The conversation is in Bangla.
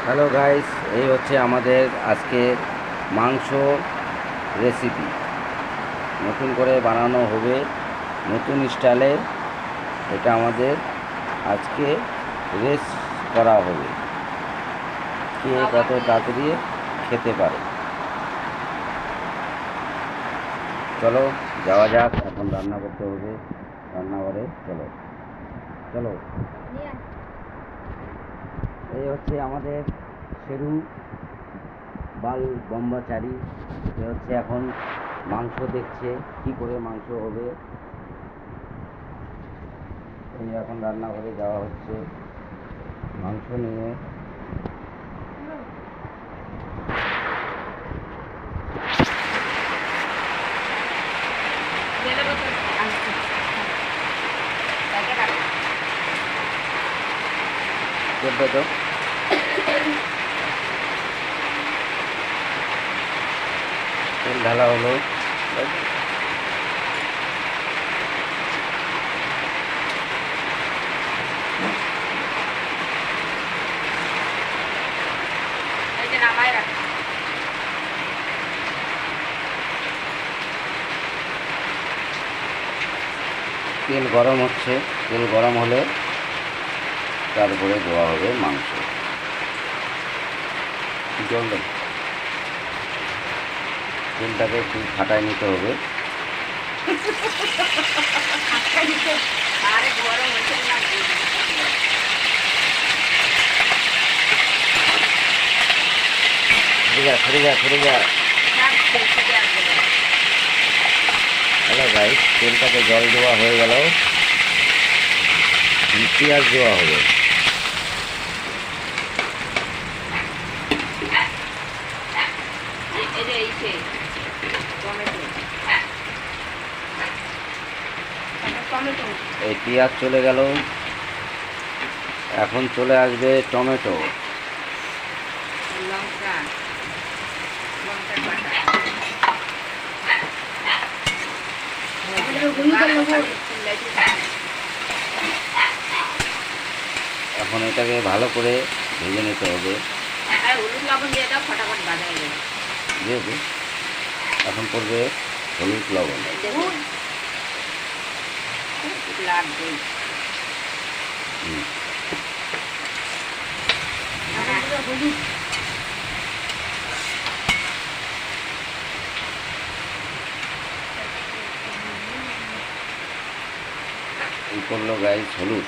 হ্যালো গাইস, এই হচ্ছে আমাদের আজকে মাংস রেসিপি। নতুন করে বানানো হবে, নতুন স্টাইলে। এটা আমাদের আজকে রেস করা হবে, কে কত তাড়াতাড়ি খেতে পারে। চলো যাওয়া যাক, এখন রান্না করতে হবে রান্নাঘরে। চলো চলো। এই হচ্ছে আমাদের শেরু বাল ব্রহ্মচারী। সে হচ্ছে এখন মাংস দেখছে কি করে মাংস হবে। এই এখন রান্নাঘরে যাওয়া হচ্ছে মাংস নিয়ে। চলবে তো, তেল ঢালা হলো। তেল গরম হচ্ছে, তেল গরম হলে তারপরে দেওয়া হবে মাংস। জল দেব, তেলটাকে একটু ফাটায় নিতে হবে। হ্যালো গাইস, তেলটাকে জল দেওয়া হয়ে গেল, পেঁয়াজ দেওয়া হবে। এই পেঁয়াজ চলে গেল, এখন চলে আসবে টমেটো। এখন এটাকে ভালো করে ভেজে নিতে হবে। যেহেতু এখন পড়বে হলুদ লবণ। এই করলো গাইস হলুদ।